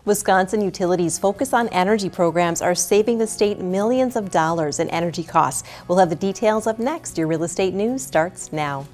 Wisconsin utilities' Focus on Energy programs are saving the state millions of dollars in energy costs. We'll have the details up next. Your real estate news starts now.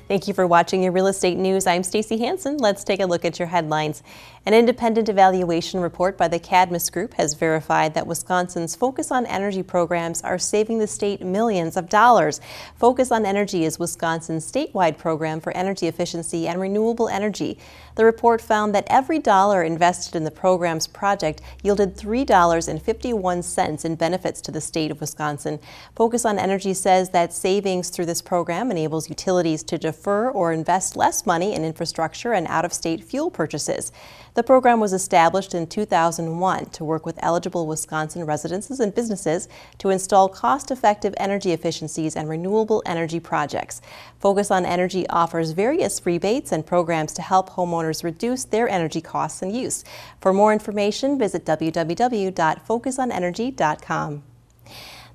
Thank you for watching your real estate news. I'm Stacy Hansen. Let's take a look at your headlines. An independent evaluation report by the Cadmus Group has verified that Wisconsin's Focus on Energy programs are saving the state millions of dollars. Focus on Energy is Wisconsin's statewide program for energy efficiency and renewable energy. The report found that every dollar invested in the program's project yielded $3.51 in benefits to the state of Wisconsin. Focus on Energy says that savings through this program enables utilities to defer or invest less money in infrastructure and out-of-state fuel purchases. The program was established in 2001 to work with eligible Wisconsin residences and businesses to install cost-effective energy efficiencies and renewable energy projects. Focus on Energy offers various rebates and programs to help homeowners reduce their energy costs and use. For more information, visit www.focusonenergy.com.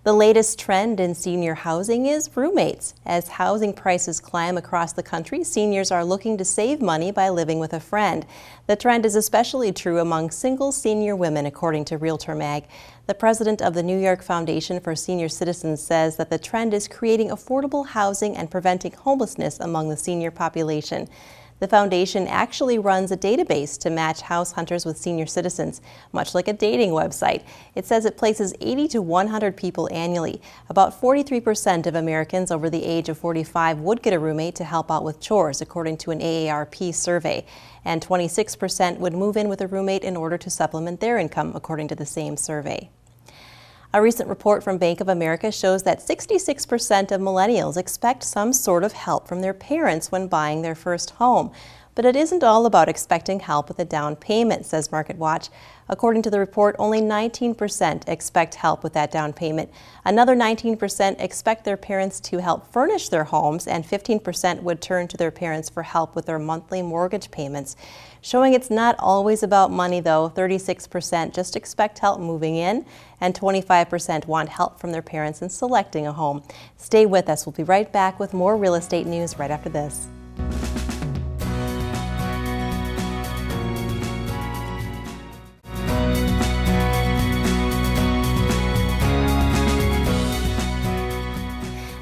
The latest trend in senior housing is roommates. As housing prices climb across the country, seniors are looking to save money by living with a friend. The trend is especially true among single senior women, according to Realtor Mag. The president of the New York Foundation for Senior Citizens says that the trend is creating affordable housing and preventing homelessness among the senior population. The foundation actually runs a database to match house hunters with senior citizens, much like a dating website. It says it places 80 to 100 people annually. About 43% of Americans over the age of 45 would get a roommate to help out with chores, according to an AARP survey. And 26% would move in with a roommate in order to supplement their income, according to the same survey. A recent report from Bank of America shows that 66% of millennials expect some sort of help from their parents when buying their first home. But it isn't all about expecting help with a down payment, says MarketWatch. According to the report, only 19% expect help with that down payment. Another 19% expect their parents to help furnish their homes, and 15% would turn to their parents for help with their monthly mortgage payments. Showing it's not always about money, though, 36% just expect help moving in, and 25% want help from their parents in selecting a home. Stay with us. We'll be right back with more real estate news right after this.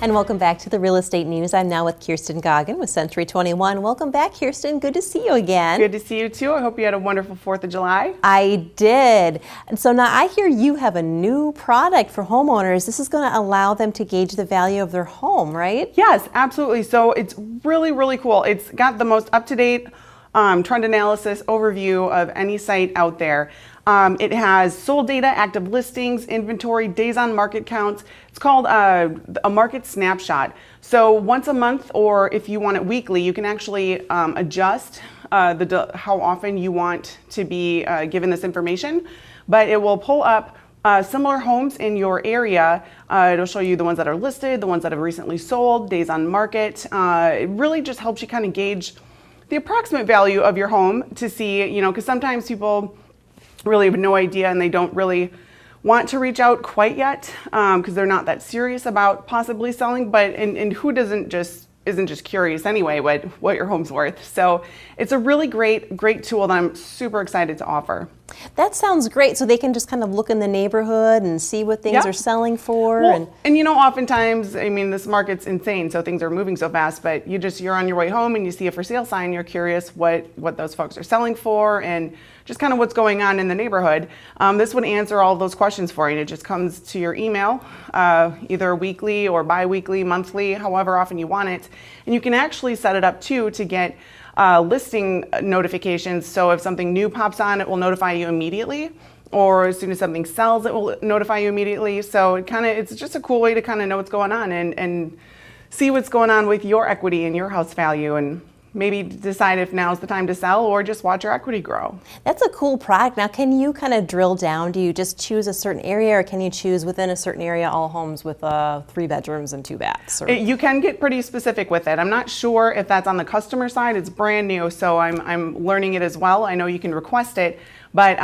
And welcome back to the Real Estate News. I'm now with Kirsten Goggin with Century 21. Welcome back, Kirsten. Good to see you again. Good to see you too. I hope you had a wonderful 4th of July. I did. And so now I hear you have a new product for homeowners. This is going to allow them to gauge the value of their home, right? Yes, absolutely. So it's really, really cool. It's got the most up-to-date trend analysis overview of any site out there. It has sold data, active listings, inventory, days on market counts. It's called a market snapshot. So once a month, or if you want it weekly, you can actually adjust how often you want to be given this information. But it will pull up similar homes in your area. It'll show you the ones that are listed, the ones that have recently sold, days on market. It really just helps you kind of gauge the approximate value of your home to see, because sometimes people really have no idea and they don't really want to reach out quite yet because they're not that serious about possibly selling. But and who isn't just curious anyway what your home's worth. So it's a really great tool that I'm super excited to offer. That sounds great. So they can just kind of look in the neighborhood and see what things are selling for. Well, and oftentimes, this market's insane, so things are moving so fast, but you're on your way home and you see a for sale sign, you're curious what those folks are selling for and just kind of what's going on in the neighborhood. This would answer all of those questions for you. And it just comes to your email, either weekly or bi-weekly, monthly, however often you want it. And you can actually set it up too to get listing notifications. So if something new pops on, it will notify you immediately, or as soon as something sells, it will notify you immediately. So it's just a cool way to kind of know what's going on and see what's going on with your equity and your house value. And maybe decide if now's the time to sell or just watch your equity grow. That's a cool product. Now, can you kind of drill down? Do you just choose a certain area, or can you choose within a certain area all homes with 3 bedrooms and 2 baths? You can get pretty specific with it. I'm not sure if that's on the customer side. It's brand new, so I'm learning it as well. I know you can request it, but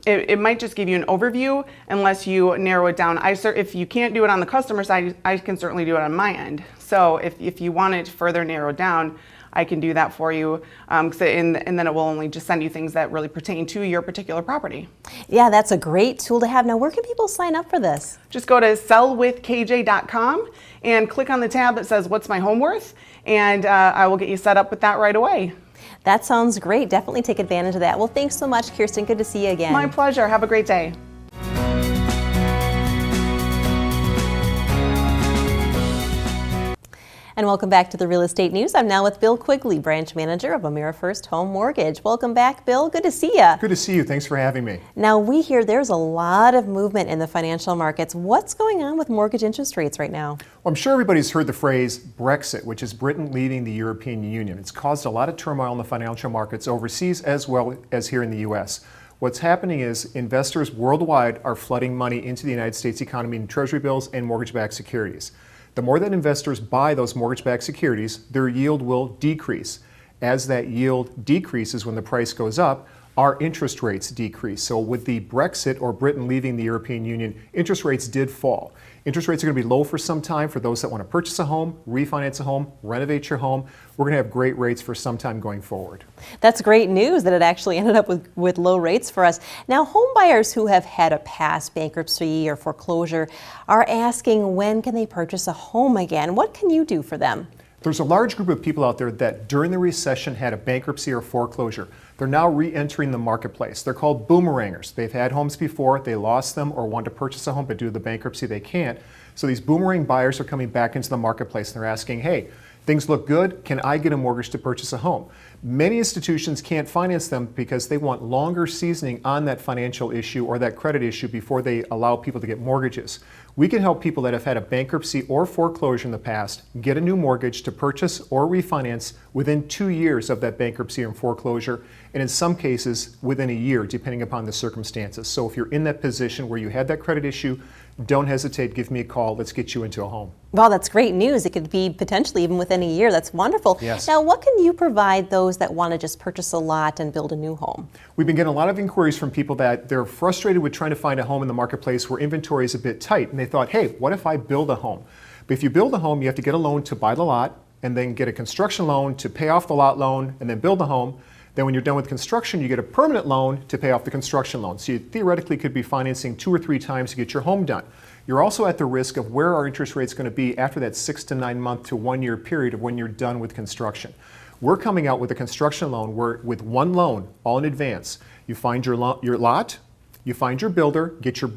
it might just give you an overview unless you narrow it down. If you can't do it on the customer side, I can certainly do it on my end. So if you want it further narrowed down, I can do that for you, and then it will only just send you things that really pertain to your particular property. Yeah, that's a great tool to have. Now, where can people sign up for this? Just go to sellwithkj.com and click on the tab that says "What's my home worth?" and I will get you set up with that right away. That sounds great. Definitely take advantage of that. Well, thanks so much, Kirsten. Good to see you again. My pleasure. Have a great day. And welcome back to the Real Estate News. I'm now with Bill Quigley, branch manager of AmeriFirst Home Mortgage. Welcome back, Bill. Good to see you. Good to see you. Thanks for having me. Now, we hear there's a lot of movement in the financial markets. What's going on with mortgage interest rates right now? Well, I'm sure everybody's heard the phrase Brexit, which is Britain leaving the European Union. It's caused a lot of turmoil in the financial markets overseas as well as here in the U.S. What's happening is investors worldwide are flooding money into the United States economy in treasury bills and mortgage-backed securities. The more that investors buy those mortgage-backed securities, their yield will decrease. As that yield decreases when the price goes up, our interest rates decrease. So with the Brexit, or Britain leaving the European Union, interest rates did fall. Interest rates are going to be low for some time for those that want to purchase a home, refinance a home, renovate your home. We're going to have great rates for some time going forward. That's great news that it actually ended up with low rates for us. Now, home buyers who have had a past bankruptcy or foreclosure are asking, when can they purchase a home again? What can you do for them? There's a large group of people out there that during the recession had a bankruptcy or foreclosure. They're now re-entering the marketplace. They're called boomerangers. They've had homes before, they lost them, or want to purchase a home, but due to the bankruptcy they can't. So these boomerang buyers are coming back into the marketplace and they're asking, hey, things look good, can I get a mortgage to purchase a home? Many institutions can't finance them because they want longer seasoning on that financial issue or that credit issue before they allow people to get mortgages. We can help people that have had a bankruptcy or foreclosure in the past get a new mortgage to purchase or refinance within 2 years of that bankruptcy or foreclosure, and in some cases within a year, depending upon the circumstances. So if you're in that position where you had that credit issue, don't hesitate, give me a call, let's get you into a home. Well, that's great news. It could be potentially even within a year. That's wonderful. Yes. Now, what can you provide those that want to just purchase a lot and build a new home? We've been getting a lot of inquiries from people that they're frustrated with trying to find a home in the marketplace where inventory is a bit tight, and they thought, hey, what if I build a home? But if you build a home, you have to get a loan to buy the lot, and then get a construction loan to pay off the lot loan, and then build the home. Then when you're done with construction, you get a permanent loan to pay off the construction loan. So you theoretically could be financing 2 or 3 times to get your home done. You're also at the risk of where our interest rate's going to be after that 6 to 9 month to 1 year period of when you're done with construction. We're coming out with a construction loan where with one loan, all in advance, you find your lot, you find your builder, get your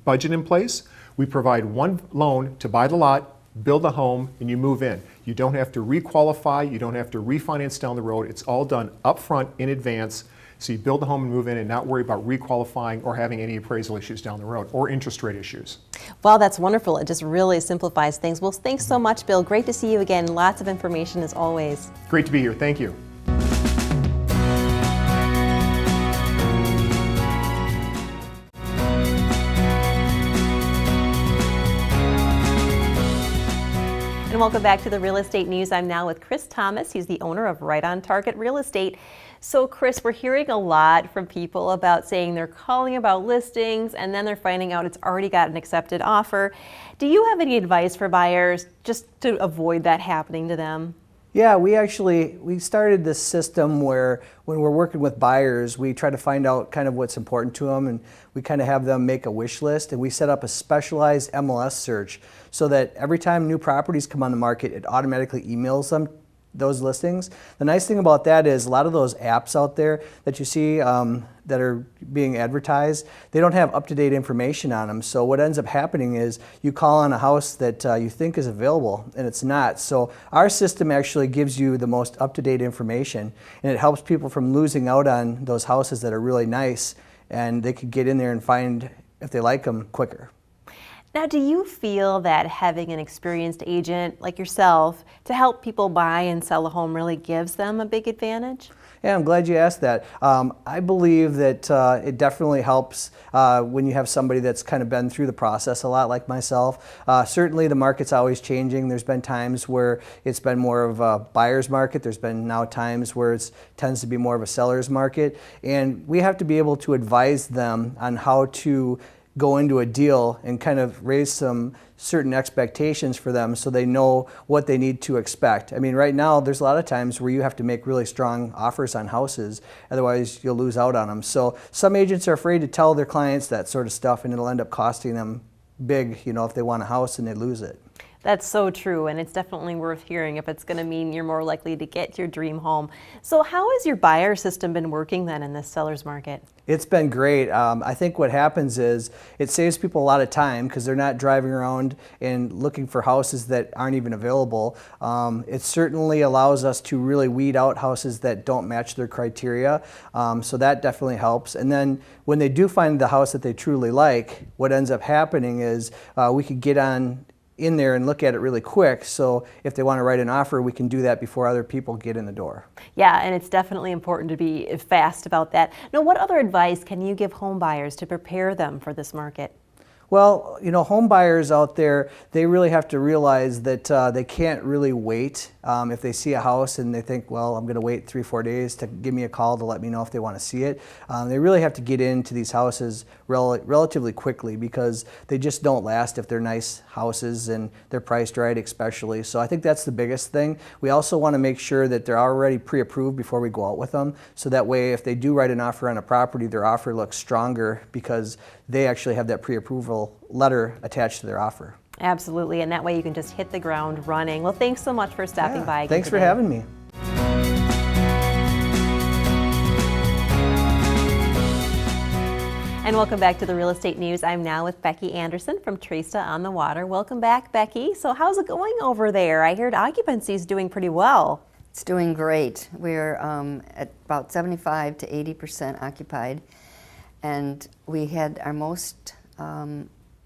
budget in place. We provide one loan to buy the lot, build a home, and you move in. You don't have to requalify, you don't have to refinance down the road. It's all done up front in advance. So you build a home and move in and not worry about requalifying or having any appraisal issues down the road or interest rate issues. Well, that's wonderful. It just really simplifies things. Well, thanks so much, Bill. Great to see you again. Lots of information as always. Great to be here. Thank you. And welcome back to the Real Estate News. I'm now with Chris Thomas. He's the owner of Right on Target Real Estate. So Chris, we're hearing a lot from people about saying they're calling about listings and then they're finding out it's already got an accepted offer. Do you have any advice for buyers just to avoid that happening to them? Yeah, we started this system where when we're working with buyers, we try to find out kind of what's important to them, and we kind of have them make a wish list, and we set up a specialized MLS search so that every time new properties come on the market, it automatically emails them those listings. The nice thing about that is a lot of those apps out there that you see that are being advertised, they don't have up-to-date information on them. So what ends up happening is you call on a house that you think is available and it's not. So our system actually gives you the most up-to-date information, and it helps people from losing out on those houses that are really nice, and they could get in there and find if they like them quicker. Now, do you feel that having an experienced agent like yourself to help people buy and sell a home really gives them a big advantage? Yeah, I'm glad you asked that. I believe that it definitely helps when you have somebody that's kind of been through the process a lot like myself. Certainly the market's always changing. There's been times where it's been more of a buyer's market. There's been now times where it tends to be more of a seller's market. And we have to be able to advise them on how to go into a deal and kind of raise some certain expectations for them so they know what they need to expect. I mean, right now there's a lot of times where you have to make really strong offers on houses, otherwise you'll lose out on them. So some agents are afraid to tell their clients that sort of stuff, and it'll end up costing them big, you know, if they want a house and they lose it. That's so true, and it's definitely worth hearing if it's going to mean you're more likely to get your dream home. So how has your buyer system been working then in this seller's market? It's been great. I think what happens is it saves people a lot of time because they're not driving around and looking for houses that aren't even available. It certainly allows us to really weed out houses that don't match their criteria, so that definitely helps. And then when they do find the house that they truly like, what ends up happening is we could get on in there and look at it really quick, so if they want to write an offer, we can do that before other people get in the door. Yeah, and it's definitely important to be fast about that. Now, what other advice can you give home buyers to prepare them for this market? Well, you know, home buyers out there, they really have to realize that they can't really wait. If they see a house and they think, well, I'm going to wait 3-4 days to give me a call to let me know if they want to see it. They really have to get into these houses relatively quickly because they just don't last if they're nice houses and they're priced right especially. So I think that's the biggest thing. We also want to make sure that they're already pre-approved before we go out with them. So that way if they do write an offer on a property, their offer looks stronger because they actually have that pre-approval letter attached to their offer. Absolutely, and that way you can just hit the ground running. Well, thanks so much for stopping by. Thanks for today. having me. And welcome back to the Real Estate News. I'm now with Becky Anderson from Tresta on the Water. Welcome back, Becky. So how's it going over there? I heard occupancy is doing pretty well. It's doing great. We're at about 75 to 80% occupied, and we had our most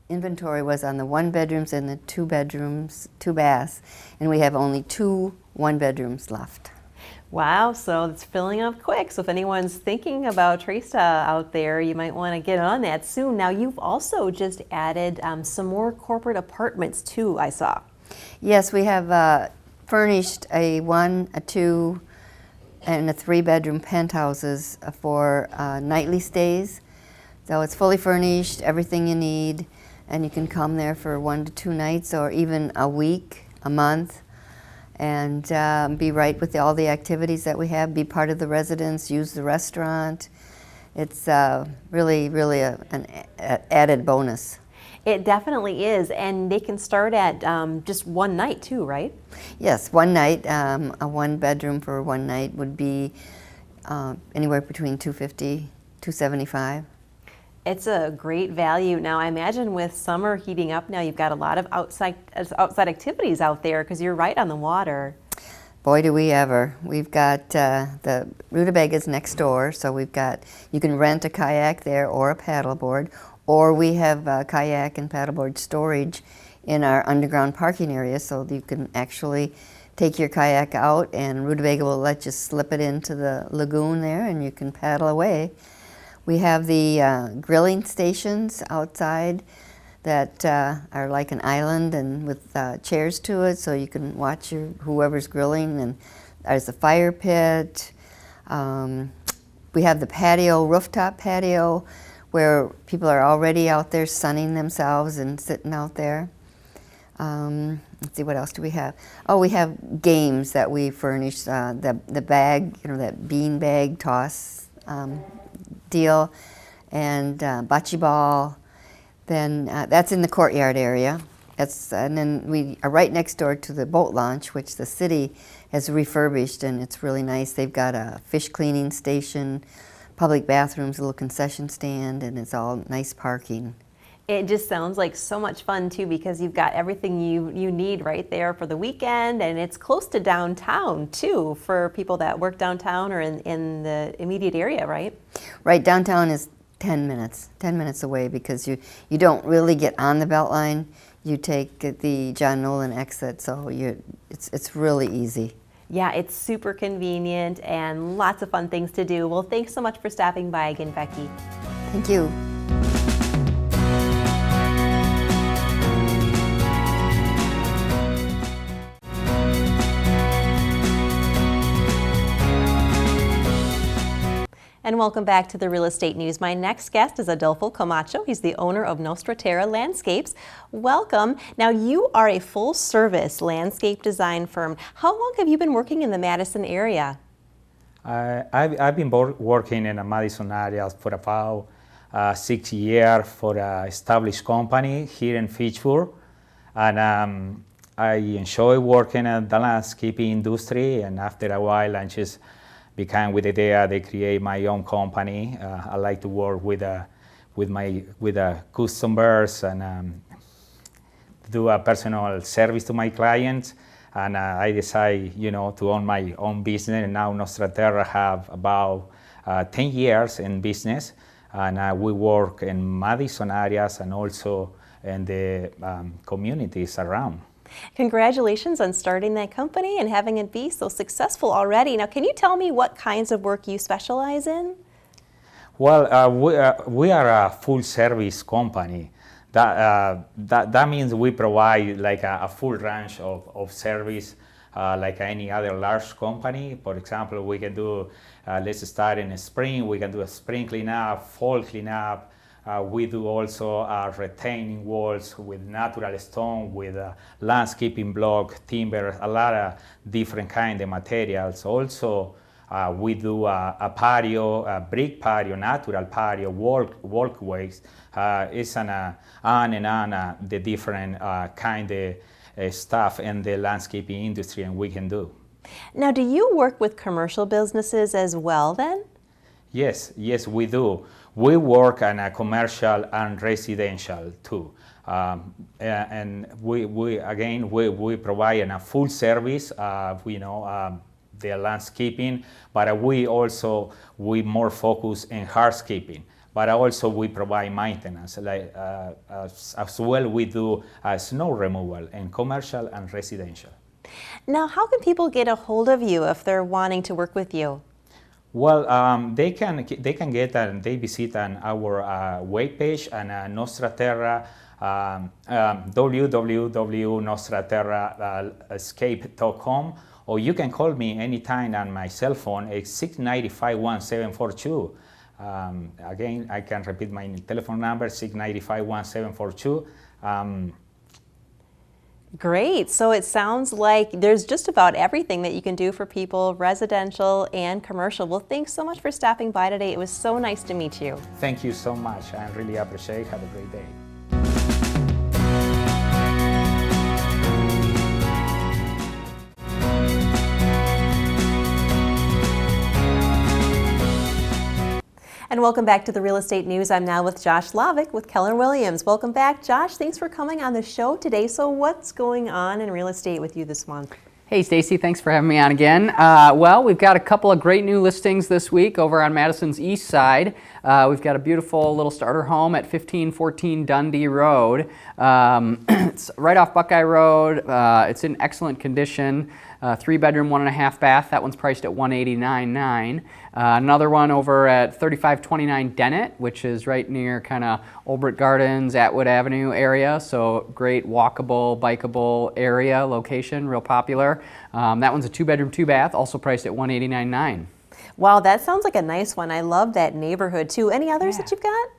inventory was on the 1 bedrooms and the 2 bedrooms, 2 baths, and we have only 2 1-bedrooms left. Wow, so it's filling up quick. So if anyone's thinking about Tresta out there, you might want to get on that soon. Now, you've also just added some more corporate apartments too, I saw. Yes, we have furnished a 1, a 2, and a 3-bedroom penthouses for nightly stays. So it's fully furnished, everything you need, and you can come there for 1 to 2 nights or even a week, a month, and be right with all the activities that we have, be part of the residence, use the restaurant. It's really, really an added bonus. It definitely is, and they can start at just 1 night too, right? Yes, 1 night, a 1-bedroom for 1 night would be anywhere between $250, $275. It's a great value. Now, I imagine with summer heating up now, you've got a lot of outside activities out there because you're right on the water. Boy, do we ever. We've got the Rutabagas next door, so we've got, you can rent a kayak there or a paddleboard, or we have kayak and paddleboard storage in our underground parking area, so you can actually take your kayak out and Rutabaga will let you slip it into the lagoon there and you can paddle away. We have the grilling stations outside that are like an island and with chairs to it, so you can watch whoever's grilling. And there's a fire pit. We have the patio, rooftop patio, where people are already out there sunning themselves and sitting out there. Let's see, what else do we have? Oh, we have games that we furnish. The bag, you know, that bean bag toss deal, and bocce ball. Then that's in the courtyard area. And then we are right next door to the boat launch, which the city has refurbished, and it's really nice. They've got a fish cleaning station, public bathrooms, a little concession stand, and it's all nice parking. It just sounds like so much fun too because you've got everything you need right there for the weekend, and it's close to downtown too for people that work downtown or in the immediate area, right? Right, downtown is 10 minutes away, because you don't really get on the Beltline. You take the John Nolan exit, so it's really easy. Yeah, it's super convenient and lots of fun things to do. Well, thanks so much for stopping by again, Becky. Thank you. And welcome back to the Real Estate News. My next guest is Adolfo Camacho. He's the owner of Nostra Terra Landscapes. Welcome. Now, you are a full-service landscape design firm. How long have you been working in the Madison area? I've been working in the Madison area for about 6 years for an established company here in Fitchburg. And I enjoy working in the landscaping industry, and after a while I just became with the idea to create my own company. I like to work with customers and do a personal service to my clients. And I decided, to own my own business. And now Nostra Terra have about 10 years in business, and we work in Madison areas and also in the communities around. Congratulations on starting that company and having it be so successful already. Now, can you tell me what kinds of work you specialize in? Well, we are a full-service company. That means we provide like a full range of service like any other large company. For example, we can do, let's start in the spring, we can do a spring cleanup, fall cleanup. We do also retaining walls with natural stone, with landscaping block, timber, a lot of different kind of materials. Also, we do a patio, a brick patio, natural patio, walkways. It's on the different kind of stuff in the landscaping industry, and we can do. Now, do you work with commercial businesses as well then? Yes, we do. We work on a commercial and residential too. And we provide a full service, the landscaping, but we more focus in hardscaping. But also we provide maintenance, like as well we do snow removal in commercial and residential. Now, how can people get a hold of you if they're wanting to work with you? Well, they can get and they visit on our webpage and Nostra Terra, www.nostraterraescape.com, or you can call me anytime on my cell phone. It's 695-1742. Again, I can repeat my telephone number, 695-1742. Great. So it sounds like there's just about everything that you can do for people, residential and commercial. Well, thanks so much for stopping by today. It was so nice to meet you. Thank you so much. I really appreciate it. Have a great day. And welcome back to the Real Estate News. I'm now with Josh Slavic with Keller Williams. Welcome back, Josh. Thanks for coming on the show today. So what's going on in real estate with you this month? Hey Stacy, thanks for having me on again. Well, we've got a couple of great new listings this week over on Madison's east side. We've got a beautiful little starter home at 1514 Dundee Road. It's right off Buckeye Road. It's in excellent condition. 3-bedroom, 1.5 bath. That one's priced at $189,900. Another one over at 3529 Dennett, which is right near kind of Olbert Gardens, Atwood Avenue area. So great walkable, bikeable area, location, real popular. That one's a 2-bedroom, 2-bath, also priced at $189,900. Wow, that sounds like a nice one. I love that neighborhood too. Any others that you've got?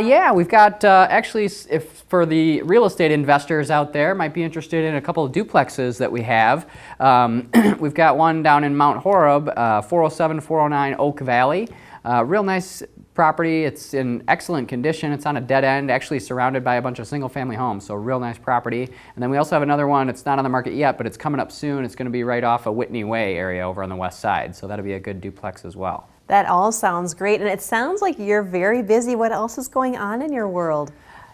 Yeah, we've got actually, if for the real estate investors out there might be interested in a couple of duplexes that we have. We've got one down in Mount Horeb, 407-409 Oak Valley. Real nice property. It's in excellent condition. It's on a dead end, actually surrounded by a bunch of single family homes, so real nice property. And then we also have another one. It's not on the market yet, but it's coming up soon. It's going to be right off of Whitney Way area over on the west side, so that'll be a good duplex as well. That all sounds great, and it sounds like you're very busy. What else is going on in your world?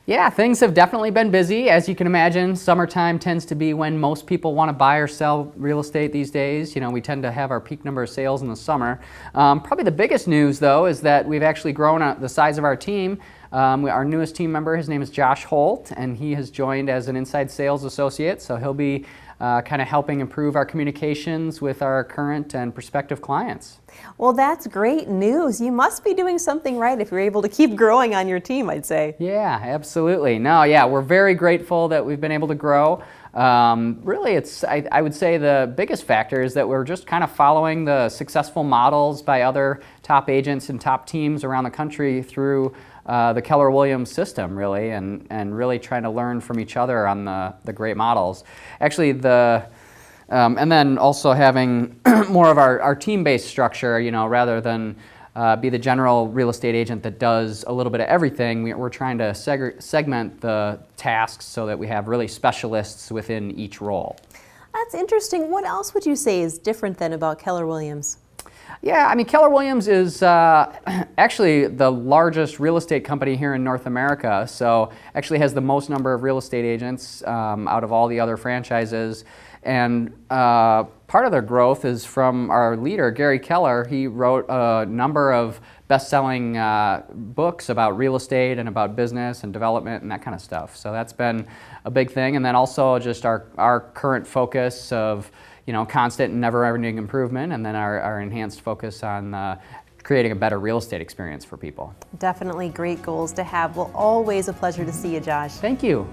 Yeah, things have definitely been busy. As you can imagine, summertime tends to be when most people want to buy or sell real estate these days. You know, we tend to have our peak number of sales in the summer. Probably the biggest news, though, is that we've actually grown the size of our team. Our newest team member, his name is Josh Holt, and he has joined as an inside sales associate, so he'll be kind of helping improve our communications with our current and prospective clients. Well, that's great news. You must be doing something right if you're able to keep growing on your team, I'd say. Yeah, absolutely. No, yeah, we're very grateful that we've been able to grow. Really, I would say the biggest factor is that we're just kind of following the successful models by other top agents and top teams around the country through the Keller Williams system, really, and really trying to learn from each other on the great models. Actually, and then also having more of our team-based structure, you know, rather than be the general real estate agent that does a little bit of everything. We're trying to segment the tasks so that we have really specialists within each role. That's interesting. What else would you say is different then about Keller Williams? Yeah, I mean, Keller Williams is actually the largest real estate company here in North America, so actually has the most number of real estate agents out of all the other franchises. And part of their growth is from our leader, Gary Keller. He wrote a number of best-selling books about real estate and about business and development and that kind of stuff. So that's been a big thing. And then also just our current focus of, you know, constant and never-ending improvement, and then our enhanced focus on creating a better real estate experience for people. Definitely great goals to have. Well, always a pleasure to see you, Josh. Thank you.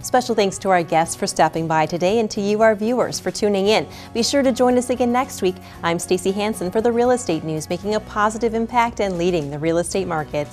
Special thanks to our guests for stopping by today and to you, our viewers, for tuning in. Be sure to join us again next week. I'm Stacy Hansen for the Real Estate News, making a positive impact and leading the real estate market.